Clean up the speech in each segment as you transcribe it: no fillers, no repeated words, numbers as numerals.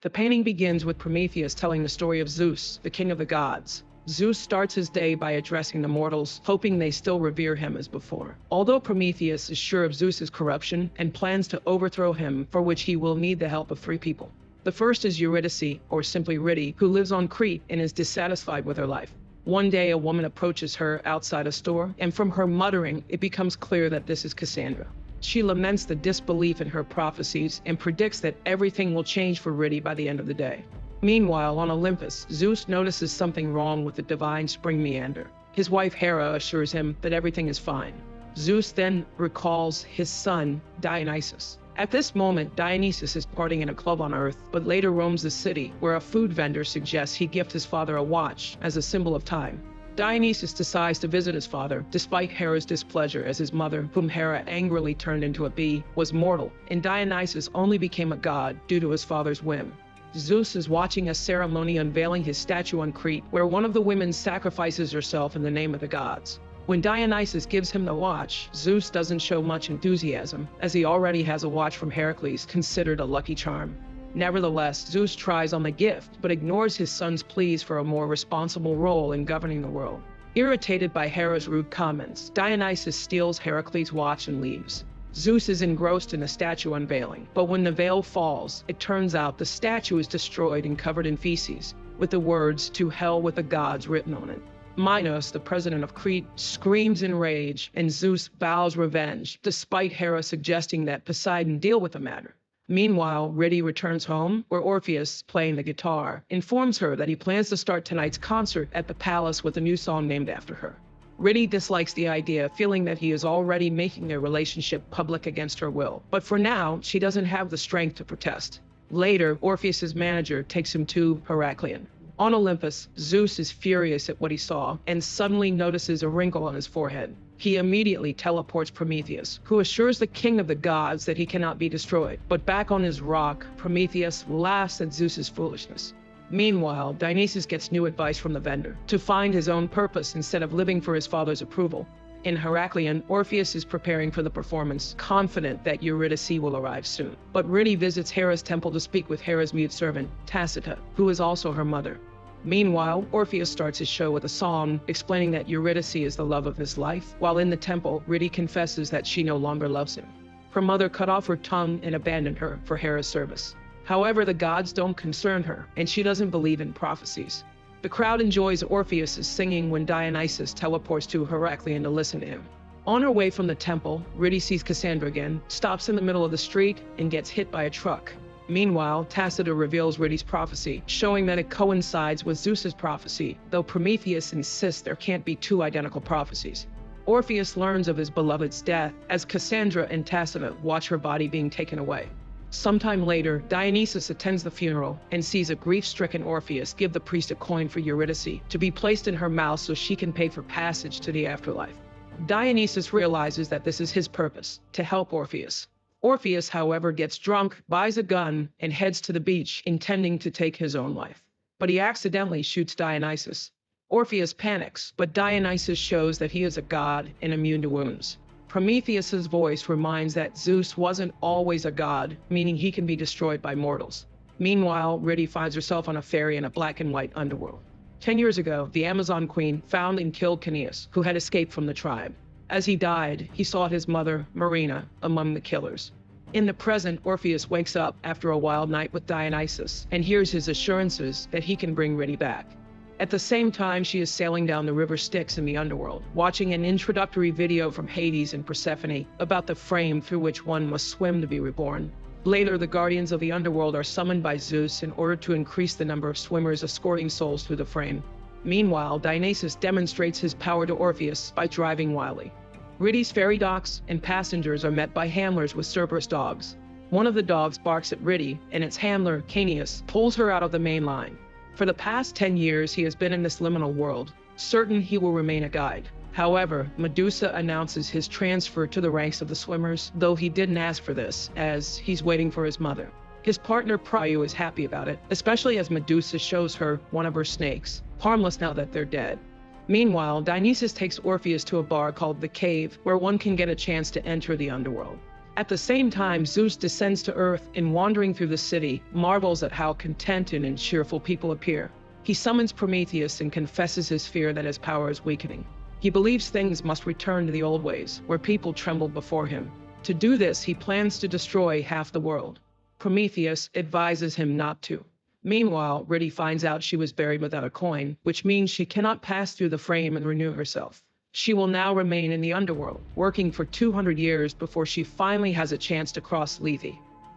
The painting begins with Prometheus telling the story of Zeus, the king of the gods. Zeus starts his day by addressing the mortals, hoping they still revere him as before. Although Prometheus is sure of Zeus's corruption and plans to overthrow him, for which he will need the help of three people. The first is Eurydice, or simply Riti, who lives on Crete and is dissatisfied with her life. One day, a woman approaches her outside a store, and from her muttering, it becomes clear that this is Cassandra. She laments the disbelief in her prophecies and predicts that everything will change for Riti by the end of the day. Meanwhile, on Olympus, Zeus notices something wrong with the divine spring meander. His wife Hera assures him that everything is fine. Zeus then recalls his son, Dionysus. At this moment, Dionysus is partying in a club on Earth, but later roams the city, where a food vendor suggests he gift his father a watch as a symbol of time. Dionysus decides to visit his father, despite Hera's displeasure, as his mother, whom Hera angrily turned into a bee, was mortal, and Dionysus only became a god due to his father's whim. Zeus is watching a ceremony unveiling his statue on Crete, where one of the women sacrifices herself in the name of the gods. When Dionysus gives him the watch, Zeus doesn't show much enthusiasm, as he already has a watch from Heracles, considered a lucky charm. Nevertheless, Zeus tries on the gift, but ignores his son's pleas for a more responsible role in governing the world. Irritated by Hera's rude comments, Dionysus steals Heracles' watch and leaves. Zeus is engrossed in the statue unveiling, but when the veil falls, it turns out the statue is destroyed and covered in feces, with the words, "To hell with the gods," written on it. Minos, the president of Crete, screams in rage, and Zeus vows revenge, despite Hera suggesting that Poseidon deal with the matter. Meanwhile, Riti returns home, where Orpheus, playing the guitar, informs her that he plans to start tonight's concert at the palace with a new song named after her. Riti dislikes the idea, feeling that he is already making their relationship public against her will. But for now, she doesn't have the strength to protest. Later, Orpheus's manager takes him to Heracleion. On Olympus, Zeus is furious at what he saw and suddenly notices a wrinkle on his forehead. He immediately teleports Prometheus, who assures the king of the gods that he cannot be destroyed. But back on his rock, Prometheus laughs at Zeus's foolishness. Meanwhile, Dionysus gets new advice from the vendor, to find his own purpose instead of living for his father's approval. In Heracleion, Orpheus is preparing for the performance, confident that Eurydice will arrive soon. But Riti visits Hera's temple to speak with Hera's mute servant, Tacita, who is also her mother. Meanwhile, Orpheus starts his show with a song explaining that Eurydice is the love of his life, while in the temple, Riti confesses that she no longer loves him. Her mother cut off her tongue and abandoned her for Hera's service. However, the gods don't concern her, and she doesn't believe in prophecies. The crowd enjoys Orpheus's singing when Dionysus teleports to Heracleion to listen to him. On her way from the temple, Riti sees Cassandra again, stops in the middle of the street, and gets hit by a truck. Meanwhile, Tacita reveals Riti's prophecy, showing that it coincides with Zeus's prophecy, though Prometheus insists there can't be two identical prophecies. Orpheus learns of his beloved's death as Cassandra and Tacita watch her body being taken away. Sometime later, Dionysus attends the funeral and sees a grief-stricken Orpheus give the priest a coin for Eurydice to be placed in her mouth so she can pay for passage to the afterlife. Dionysus realizes that this is his purpose, to help Orpheus. Orpheus, however, gets drunk, buys a gun, and heads to the beach, intending to take his own life. But he accidentally shoots Dionysus. Orpheus panics, but Dionysus shows that he is a god and immune to wounds. Prometheus's voice reminds that Zeus wasn't always a god, meaning he can be destroyed by mortals. Meanwhile, Riti finds herself on a ferry in a black and white underworld. 10 years ago, the Amazon queen found and killed Kaos, who had escaped from the tribe. As he died, he sought his mother, Marina, among the killers. In the present, Orpheus wakes up after a wild night with Dionysus and hears his assurances that he can bring Riti back. At the same time, she is sailing down the river Styx in the underworld, watching an introductory video from Hades and Persephone about the frame through which one must swim to be reborn. Later, the guardians of the underworld are summoned by Zeus in order to increase the number of swimmers escorting souls through the frame. Meanwhile, Dionysus demonstrates his power to Orpheus by driving wildly. Riti's ferry docks and passengers are met by handlers with Cerberus dogs. One of the dogs barks at Riti, and its handler, Kaos, pulls her out of the main line. For the past 10 years, he has been in this liminal world, certain he will remain a guide. However, Medusa announces his transfer to the ranks of the swimmers, though he didn't ask for this, as he's waiting for his mother. His partner Pryu is happy about it, especially as Medusa shows her one of her snakes, harmless now that they're dead. Meanwhile, Dionysus takes Orpheus to a bar called The Cave, where one can get a chance to enter the underworld. At the same time, Zeus descends to earth and, wandering through the city, marvels at how contented and cheerful people appear. He summons Prometheus and confesses his fear that his power is weakening. He believes things must return to the old ways, where people trembled before him. To do this, he plans to destroy half the world. Prometheus advises him not to. Meanwhile, Riti finds out she was buried without a coin, which means she cannot pass through the frame and renew herself. She will now remain in the underworld, working for 200 years before she finally has a chance to cross Lethe.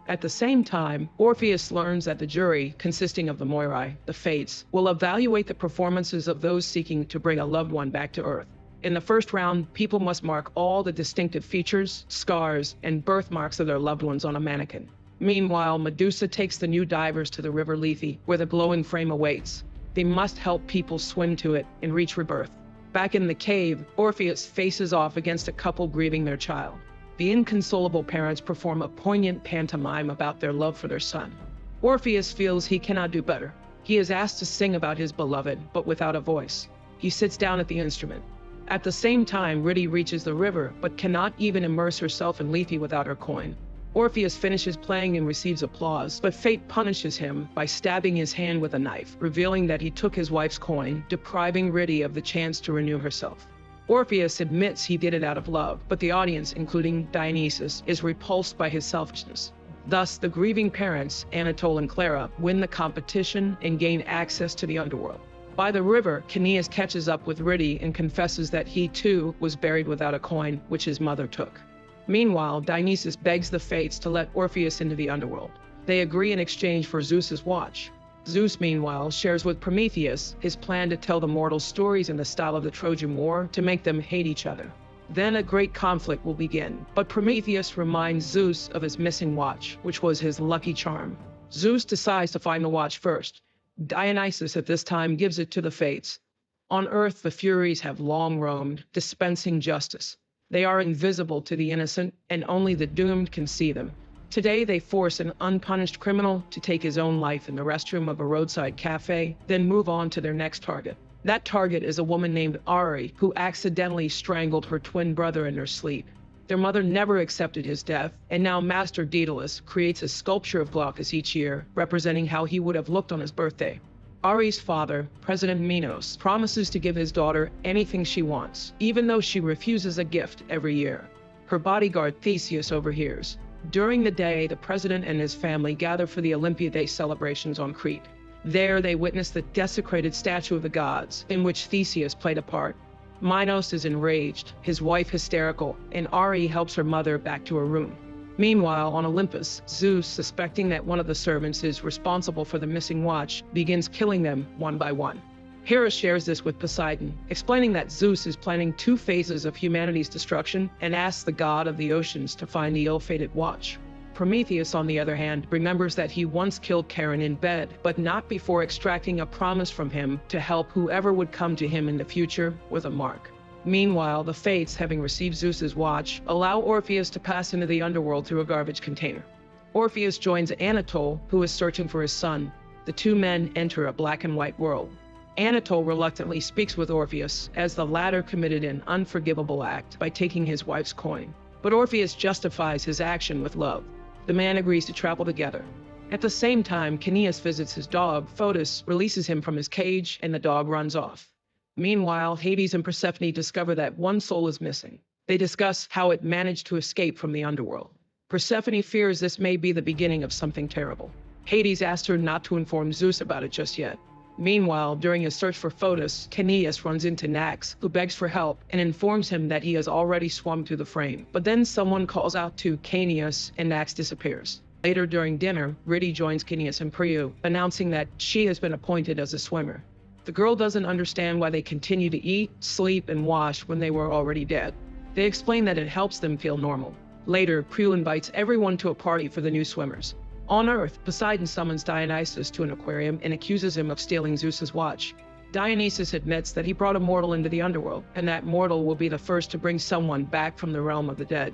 At the same time, Orpheus learns that the jury, consisting of the Moirai, the Fates, will evaluate the performances of those seeking to bring a loved one back to Earth. In the first round, people must mark all the distinctive features, scars, and birthmarks of their loved ones on a mannequin. Meanwhile, Medusa takes the new divers to the river Lethe, where the glowing frame awaits. They must help people swim to it and reach rebirth. Back in the cave, Orpheus faces off against a couple grieving their child. The inconsolable parents perform a poignant pantomime about their love for their son. Orpheus feels he cannot do better. He is asked to sing about his beloved, but without a voice. He sits down at the instrument. At the same time, Riti reaches the river, but cannot even immerse herself in Lethe without her coin. Orpheus finishes playing and receives applause, but fate punishes him by stabbing his hand with a knife, revealing that he took his wife's coin, depriving Riti of the chance to renew herself. Orpheus admits he did it out of love, but the audience, including Dionysus, is repulsed by his selfishness. Thus, the grieving parents, Anatole and Clara, win the competition and gain access to the underworld. By the river, Kaos catches up with Riti and confesses that he, too, was buried without a coin, which his mother took. Meanwhile, Dionysus begs the Fates to let Orpheus into the underworld. They agree in exchange for Zeus's watch. Zeus, meanwhile, shares with Prometheus his plan to tell the mortals stories in the style of the Trojan War to make them hate each other. Then a great conflict will begin, but Prometheus reminds Zeus of his missing watch, which was his lucky charm. Zeus decides to find the watch first. Dionysus at this time gives it to the Fates. On Earth, the Furies have long roamed, dispensing justice. They are invisible to the innocent, and only the doomed can see them. Today, they force an unpunished criminal to take his own life in the restroom of a roadside cafe, then move on to their next target. That target is a woman named Ari, who accidentally strangled her twin brother in her sleep. Their mother never accepted his death, and now Master Daedalus creates a sculpture of Glaucus each year, representing how he would have looked on his birthday. Ari's father, President Minos, promises to give his daughter anything she wants, even though she refuses a gift every year. Her bodyguard Theseus overhears. During the day, the president and his family gather for the Olympia Day celebrations on Crete. There, they witness the desecrated statue of the gods, in which Theseus played a part. Minos is enraged, his wife hysterical, and Ari helps her mother back to her room. Meanwhile, on Olympus, Zeus, suspecting that one of the servants is responsible for the missing watch, begins killing them one by one. Hera shares this with Poseidon, explaining that Zeus is planning 2 phases of humanity's destruction and asks the god of the oceans to find the ill-fated watch. Prometheus, on the other hand, remembers that he once killed Charon in bed, but not before extracting a promise from him to help whoever would come to him in the future with a mark. Meanwhile, the Fates, having received Zeus's watch, allow Orpheus to pass into the underworld through a garbage container. Orpheus joins Anatole, who is searching for his son. The 2 men enter a black and white world. Anatole reluctantly speaks with Orpheus, as the latter committed an unforgivable act by taking his wife's coin. But Orpheus justifies his action with love. The man agrees to travel together. At the same time, Kaos visits his dog, Photis, releases him from his cage, and the dog runs off. Meanwhile, Hades and Persephone discover that one soul is missing. They discuss how it managed to escape from the underworld. Persephone fears this may be the beginning of something terrible. Hades asks her not to inform Zeus about it just yet. Meanwhile, during his search for Photis, Kaos runs into Nax, who begs for help and informs him that he has already swum through the frame. But then someone calls out to Kaos, and Nax disappears. Later during dinner, Riti joins Kaos and Priu, announcing that she has been appointed as a swimmer. The girl doesn't understand why they continue to eat, sleep, and wash when they were already dead. They explain that it helps them feel normal. Later, Priu invites everyone to a party for the new swimmers. On Earth, Poseidon summons Dionysus to an aquarium and accuses him of stealing Zeus's watch. Dionysus admits that he brought a mortal into the underworld, and that mortal will be the first to bring someone back from the realm of the dead.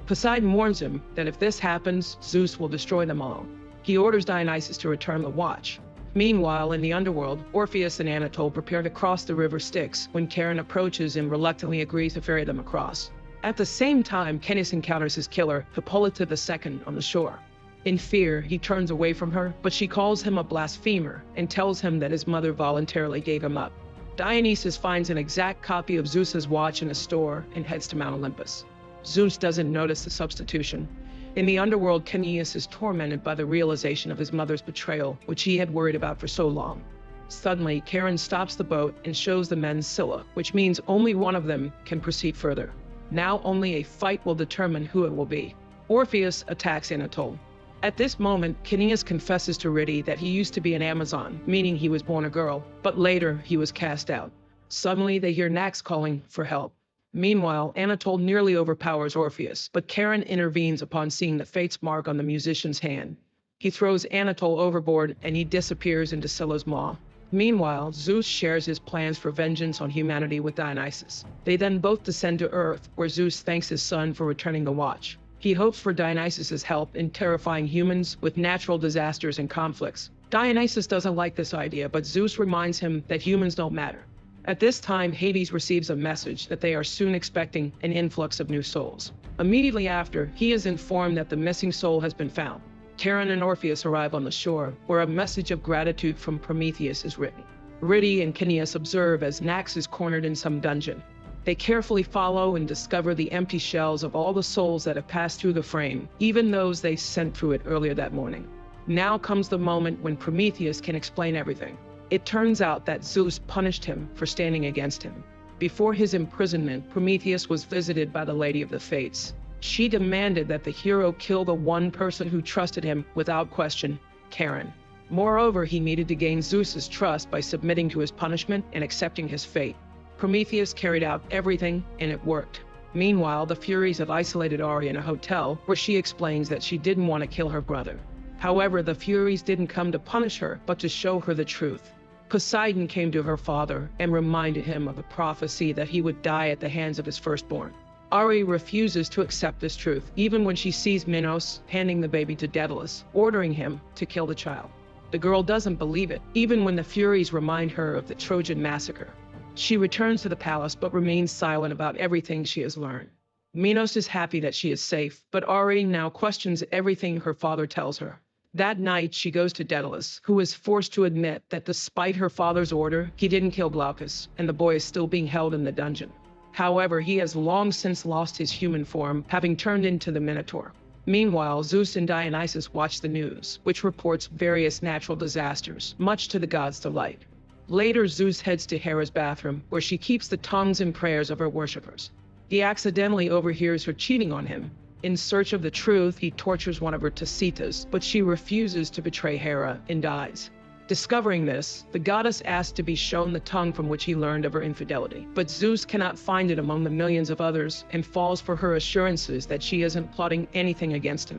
Poseidon warns him that if this happens, Zeus will destroy them all. He orders Dionysus to return the watch. Meanwhile, in the underworld, Orpheus and Anatole prepare to cross the river Styx when Charon approaches and reluctantly agrees to ferry them across. At the same time, Kaos encounters his killer, Hippolyta II, on the shore. In fear, he turns away from her, but she calls him a blasphemer and tells him that his mother voluntarily gave him up. Dionysus finds an exact copy of Zeus's watch in a store and heads to Mount Olympus. Zeus doesn't notice the substitution. In the underworld, Kaos is tormented by the realization of his mother's betrayal, which he had worried about for so long. Suddenly, Charon stops the boat and shows the men Scylla, which means only one of them can proceed further. Now only a fight will determine who it will be. Orpheus attacks Anatole. At this moment, Kaos confesses to Riti that he used to be an Amazon, meaning he was born a girl, but later he was cast out. Suddenly, they hear Nax calling for help. Meanwhile, Anatole nearly overpowers Orpheus, but Charon intervenes upon seeing the fate's mark on the musician's hand. He throws Anatole overboard and he disappears into Scylla's maw. Meanwhile, Zeus shares his plans for vengeance on humanity with Dionysus. They then both descend to Earth, where Zeus thanks his son for returning the watch. He hopes for Dionysus's help in terrifying humans with natural disasters and conflicts. Dionysus doesn't like this idea, but Zeus reminds him that humans don't matter. At this time, Hades receives a message that they are soon expecting an influx of new souls. Immediately after, he is informed that the missing soul has been found. Charon and Orpheus arrive on the shore, where a message of gratitude from Prometheus is written. Riti and Kaos observe as Nax is cornered in some dungeon. They carefully follow and discover the empty shells of all the souls that have passed through the frame, even those they sent through it earlier that morning. Now comes the moment when Prometheus can explain everything. It turns out that Zeus punished him for standing against him. Before his imprisonment, Prometheus was visited by the Lady of the Fates. She demanded that the hero kill the one person who trusted him without question, Charon. Moreover, he needed to gain Zeus's trust by submitting to his punishment and accepting his fate. Prometheus carried out everything, and it worked. Meanwhile, the Furies have isolated Ari in a hotel, where she explains that she didn't want to kill her brother. However, the Furies didn't come to punish her, but to show her the truth. Poseidon came to her father and reminded him of the prophecy that he would die at the hands of his firstborn. Ari refuses to accept this truth, even when she sees Minos handing the baby to Daedalus, ordering him to kill the child. The girl doesn't believe it, even when the Furies remind her of the Trojan massacre. She returns to the palace but remains silent about everything she has learned. Minos is happy that she is safe, but Ari now questions everything her father tells her. That night, she goes to Daedalus, who is forced to admit that despite her father's order, he didn't kill Glaucus, and the boy is still being held in the dungeon. However, he has long since lost his human form, having turned into the Minotaur. Meanwhile, Zeus and Dionysus watch the news, which reports various natural disasters, much to the gods' delight. Later, Zeus heads to Hera's bathroom, where she keeps the tongues and prayers of her worshippers. He accidentally overhears her cheating on him. In search of the truth, he tortures one of her Tasitas, but she refuses to betray Hera and dies. Discovering this, the goddess asks to be shown the tongue from which he learned of her infidelity, but Zeus cannot find it among the millions of others and falls for her assurances that she isn't plotting anything against him.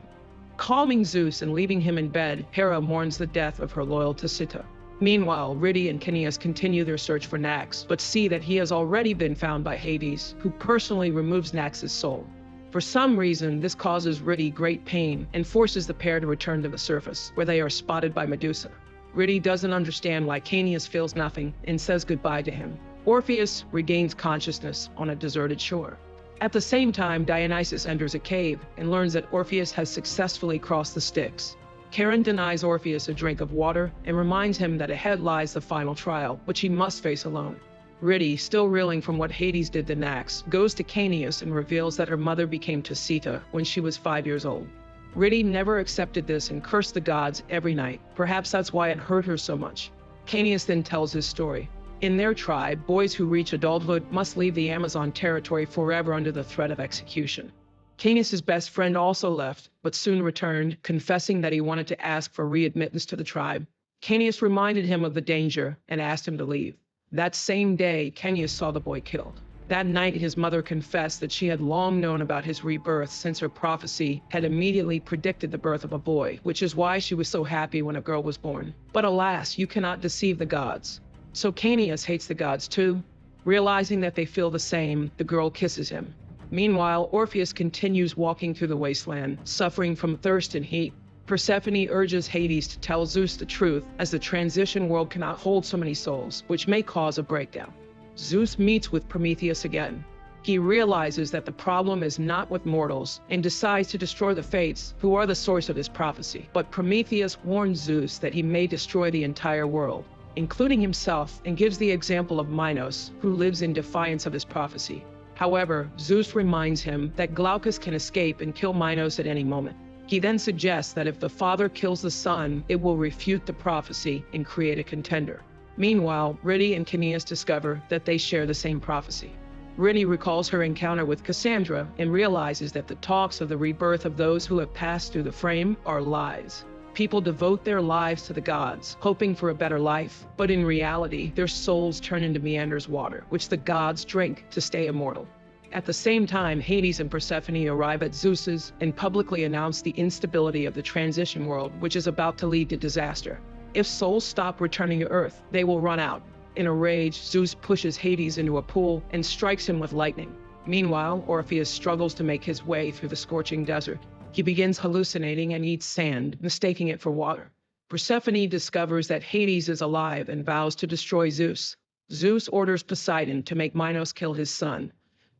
Calming Zeus and leaving him in bed, Hera mourns the death of her loyal Tasita. Meanwhile, Riti and Kaos continue their search for Nax, but see that he has already been found by Hades, who personally removes Nax's soul. For some reason, this causes Riti great pain and forces the pair to return to the surface, where they are spotted by Medusa. Riti doesn't understand why Kaos feels nothing and says goodbye to him. Orpheus regains consciousness on a deserted shore. At the same time, Dionysus enters a cave and learns that Orpheus has successfully crossed the Styx. Charon denies Orpheus a drink of water and reminds him that ahead lies the final trial, which he must face alone. Riti, still reeling from what Hades did to Nax, goes to Kaos and reveals that her mother became Tasita when she was 5 years old. Riti never accepted this and cursed the gods every night. Perhaps that's why it hurt her so much. Kaos then tells his story. In their tribe, boys who reach adulthood must leave the Amazon territory forever under the threat of execution. Kaos' best friend also left, but soon returned, confessing that he wanted to ask for readmittance to the tribe. Kaos reminded him of the danger and asked him to leave. That same day, Kaos saw the boy killed. That night, his mother confessed that she had long known about his rebirth since her prophecy had immediately predicted the birth of a boy, which is why she was so happy when a girl was born. But alas, you cannot deceive the gods. So Kaos hates the gods too. Realizing that they feel the same, the girl kisses him. Meanwhile, Orpheus continues walking through the wasteland, suffering from thirst and heat. Persephone urges Hades to tell Zeus the truth, as the transition world cannot hold so many souls, which may cause a breakdown. Zeus meets with Prometheus again. He realizes that the problem is not with mortals and decides to destroy the Fates, who are the source of this prophecy. But Prometheus warns Zeus that he may destroy the entire world, including himself, and gives the example of Minos, who lives in defiance of his prophecy. However, Zeus reminds him that Glaucus can escape and kill Minos at any moment. He then suggests that if the father kills the son, it will refute the prophecy and create a contender. Meanwhile, Riti and Kaos discover that they share the same prophecy. Riti recalls her encounter with Cassandra and realizes that the talks of the rebirth of those who have passed through the frame are lies. People devote their lives to the gods, hoping for a better life, but in reality, their souls turn into Meander's water, which the gods drink to stay immortal. At the same time, Hades and Persephone arrive at Zeus's and publicly announce the instability of the transition world, which is about to lead to disaster. If souls stop returning to Earth, they will run out. In a rage, Zeus pushes Hades into a pool and strikes him with lightning. Meanwhile, Orpheus struggles to make his way through the scorching desert. He begins hallucinating and eats sand, mistaking it for water. Persephone discovers that Hades is alive and vows to destroy Zeus. Zeus orders Poseidon to make Minos kill his son.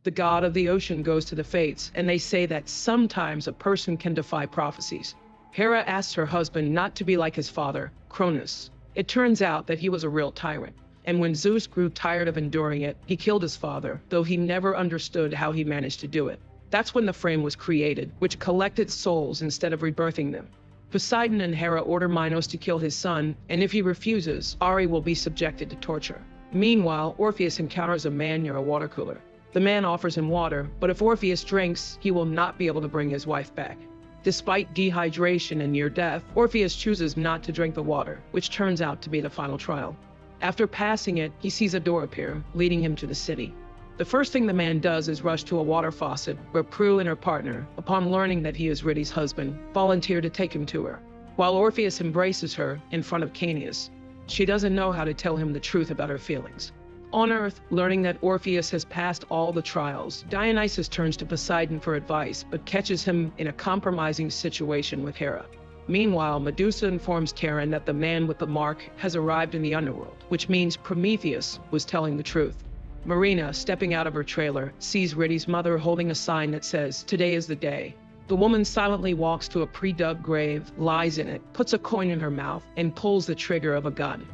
The god of the ocean goes to the Fates, and they say that sometimes a person can defy prophecies. Hera asks her husband not to be like his father, Cronus. It turns out that he was a real tyrant. And when Zeus grew tired of enduring it, he killed his father, though he never understood how he managed to do it. That's when the frame was created, which collected souls instead of rebirthing them. Poseidon and Hera order Minos to kill his son, and if he refuses, Ari will be subjected to torture. Meanwhile, Orpheus encounters a man near a water cooler. The man offers him water, but if Orpheus drinks, he will not be able to bring his wife back. Despite dehydration and near death, Orpheus chooses not to drink the water, which turns out to be the final trial. After passing it, he sees a door appear, leading him to the city. The first thing the man does is rush to a water faucet, where Prue and her partner, upon learning that he is Riti's husband, volunteer to take him to her. While Orpheus embraces her in front of Kaos, she doesn't know how to tell him the truth about her feelings. On Earth, learning that Orpheus has passed all the trials, Dionysus turns to Poseidon for advice, but catches him in a compromising situation with Hera. Meanwhile, Medusa informs Charon that the man with the mark has arrived in the underworld, which means Prometheus was telling the truth. Marina, stepping out of her trailer, sees Riti's mother holding a sign that says, "Today is the day." The woman silently walks to a pre-dug grave, lies in it, puts a coin in her mouth, and pulls the trigger of a gun.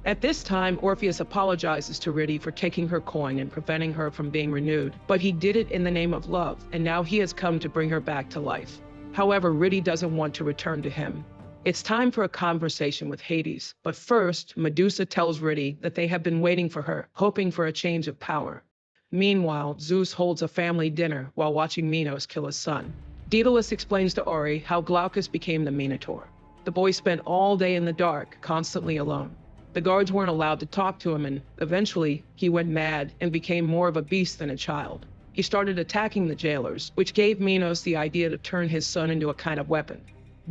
At this time, Orpheus apologizes to Riti for taking her coin and preventing her from being renewed, but he did it in the name of love, and now he has come to bring her back to life. However, Riti doesn't want to return to him. It's time for a conversation with Hades, but first, Medusa tells Riti that they have been waiting for her, hoping for a change of power. Meanwhile, Zeus holds a family dinner while watching Minos kill his son. Daedalus explains to Ori how Glaucus became the Minotaur. The boy spent all day in the dark, constantly alone. The guards weren't allowed to talk to him, and eventually, he went mad and became more of a beast than a child. He started attacking the jailers, which gave Minos the idea to turn his son into a kind of weapon.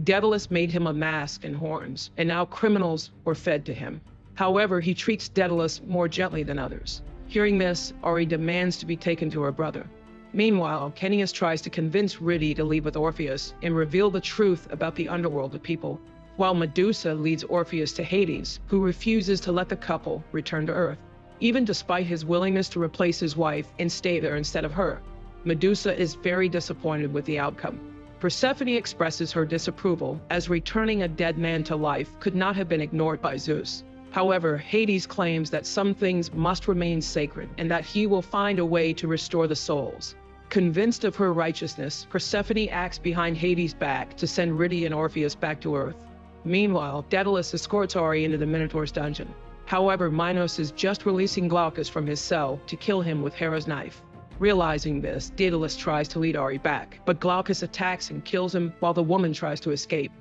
Daedalus made him a mask and horns, and now criminals were fed to him. However, he treats Daedalus more gently than others. Hearing this, Ori demands to be taken to her brother. Meanwhile, Kaos tries to convince Riti to leave with Orpheus and reveal the truth about the underworld to people, while Medusa leads Orpheus to Hades, who refuses to let the couple return to Earth, even despite his willingness to replace his wife and stay there instead of her. Medusa is very disappointed with the outcome. Persephone expresses her disapproval, as returning a dead man to life could not have been ignored by Zeus. However, Hades claims that some things must remain sacred and that he will find a way to restore the souls. Convinced of her righteousness, Persephone acts behind Hades' back to send Riti and Orpheus back to Earth. Meanwhile, Daedalus escorts Ori into the Minotaur's dungeon. However, Minos is just releasing Glaucus from his cell to kill him with Hera's knife. Realizing this, Daedalus tries to lead Ori back, but Glaucus attacks and kills him while the woman tries to escape.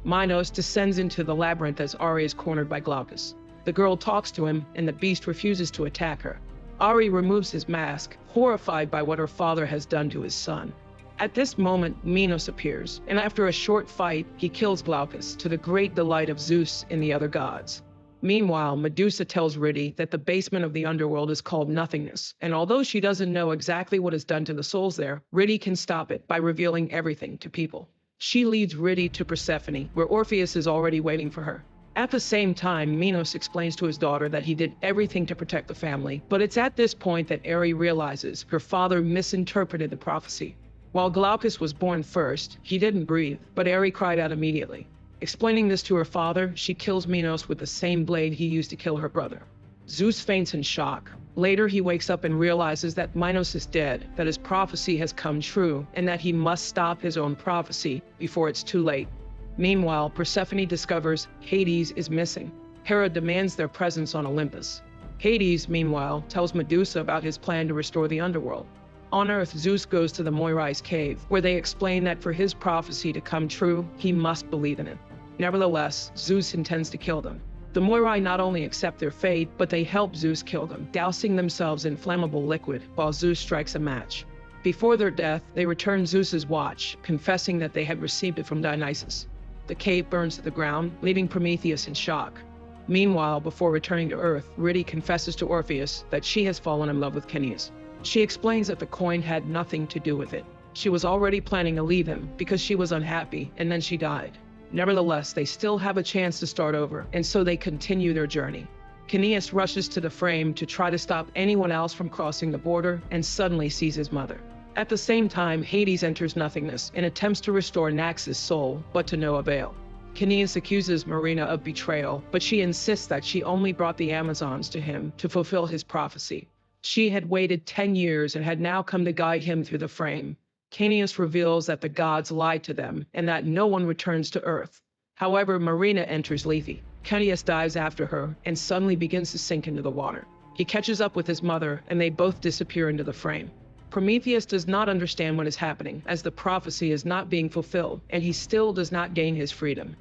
Minos descends into the labyrinth as Ori is cornered by Glaucus. The girl talks to him, and the beast refuses to attack her. Ori removes his mask, horrified by what her father has done to his son. At this moment, Minos appears, and after a short fight, he kills Glaucus, to the great delight of Zeus and the other gods. Meanwhile, Medusa tells Riti that the basement of the underworld is called Nothingness, and although she doesn't know exactly what is done to the souls there, Riti can stop it by revealing everything to people. She leads Riti to Persephone, where Orpheus is already waiting for her. At the same time, Minos explains to his daughter that he did everything to protect the family, but it's at this point that Ares realizes her father misinterpreted the prophecy. While Glaucus was born first, he didn't breathe, but Ares cried out immediately. Explaining this to her father, she kills Minos with the same blade he used to kill her brother. Zeus faints in shock. Later, he wakes up and realizes that Minos is dead, that his prophecy has come true, and that he must stop his own prophecy before it's too late. Meanwhile, Persephone discovers Hades is missing. Hera demands their presence on Olympus. Hades, meanwhile, tells Medusa about his plan to restore the underworld. On Earth, Zeus goes to the Moirais cave, where they explain that for his prophecy to come true, he must believe in it. Nevertheless, Zeus intends to kill them. The Moirai not only accept their fate, but they help Zeus kill them, dousing themselves in flammable liquid while Zeus strikes a match. Before their death, they return Zeus's watch, confessing that they had received it from Dionysus. The cave burns to the ground, leaving Prometheus in shock. Meanwhile, before returning to Earth, Eurydice confesses to Orpheus that she has fallen in love with Kaos. She explains that the coin had nothing to do with it. She was already planning to leave him because she was unhappy, and then she died. Nevertheless, they still have a chance to start over, and so they continue their journey. Kaos rushes to the frame to try to stop anyone else from crossing the border, and suddenly sees his mother. At the same time, Hades enters nothingness and attempts to restore Naxos' soul, but to no avail. Kaos accuses Marina of betrayal, but she insists that she only brought the Amazons to him to fulfill his prophecy. She had waited 10 years and had now come to guide him through the frame. Kaos reveals that the gods lied to them and that no one returns to Earth. However, Marina enters Lethe. Kaos dives after her and suddenly begins to sink into the water. He catches up with his mother and they both disappear into the frame. Prometheus does not understand what is happening, as the prophecy is not being fulfilled, and he still does not gain his freedom.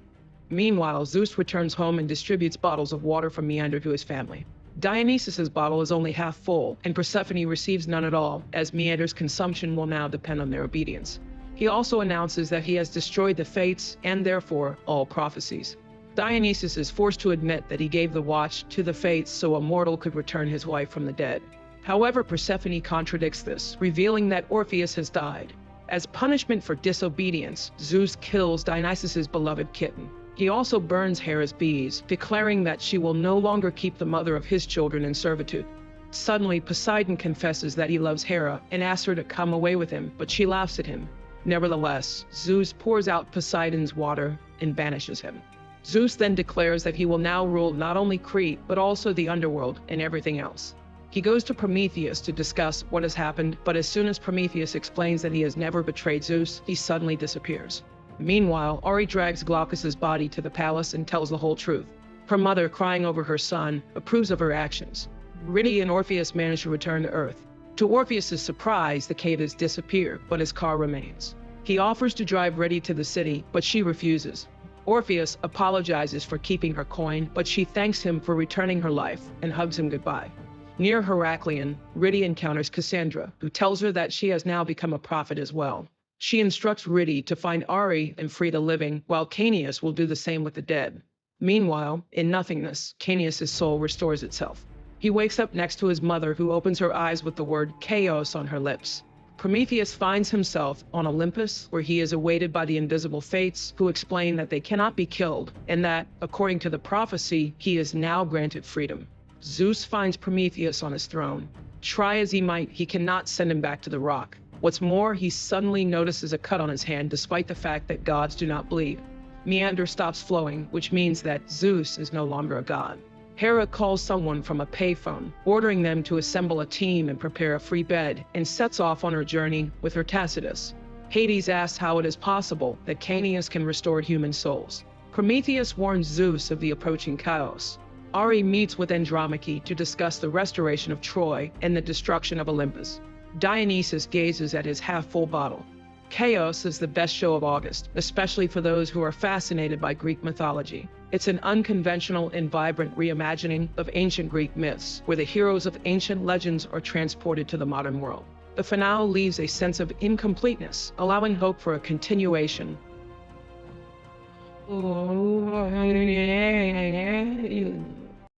Meanwhile, Zeus returns home and distributes bottles of water from Meander to his family. Dionysus's bottle is only half full, and Persephone receives none at all, as Meander's consumption will now depend on their obedience. He also announces that he has destroyed the fates, and therefore all prophecies. Dionysus is forced to admit that he gave the watch to the fates so a mortal could return his wife from the dead. However, Persephone contradicts this, revealing that Orpheus has died. As punishment for disobedience, Zeus kills Dionysus's beloved kitten. He also burns Hera's bees, declaring that she will no longer keep the mother of his children in servitude. Suddenly, Poseidon confesses that he loves Hera and asks her to come away with him, but she laughs at him. Nevertheless, Zeus pours out Poseidon's water and banishes him. Zeus then declares that he will now rule not only Crete, but also the underworld and everything else. He goes to Prometheus to discuss what has happened, but as soon as Prometheus explains that he has never betrayed Zeus, he suddenly disappears. Meanwhile, Ares drags Glaucus's body to the palace and tells the whole truth. Her mother, crying over her son, approves of her actions. Eurydice and Orpheus manage to return to Earth. To Orpheus's surprise, the cave has disappeared, but his car remains. He offers to drive Eurydice to the city, but she refuses. Orpheus apologizes for keeping her coin, but she thanks him for returning her life and hugs him goodbye. Near Heracleion, Eurydice encounters Cassandra, who tells her that she has now become a prophet as well. She instructs Eurydice to find Ares and free the living, while Kaos will do the same with the dead. Meanwhile, in nothingness, Kaos' soul restores itself. He wakes up next to his mother, who opens her eyes with the word Kaos on her lips. Prometheus finds himself on Olympus, where he is awaited by the invisible fates, who explain that they cannot be killed, and that, according to the prophecy, he is now granted freedom. Zeus finds Prometheus on his throne. Try as he might, he cannot send him back to the rock. What's more, he suddenly notices a cut on his hand, despite the fact that gods do not bleed. Meander stops flowing, which means that Zeus is no longer a god. Hera calls someone from a payphone, ordering them to assemble a team and prepare a free bed, and sets off on her journey with her Tacitus. Hades asks how it is possible that Kaos can restore human souls. Prometheus warns Zeus of the approaching Kaos. Ares meets with Andromache to discuss the restoration of Troy and the destruction of Olympus. Dionysus gazes at his half-full bottle. Kaos is the best show of August, especially for those who are fascinated by Greek mythology. It's an unconventional and vibrant reimagining of ancient Greek myths, where the heroes of ancient legends are transported to the modern world. The finale leaves a sense of incompleteness, allowing hope for a continuation.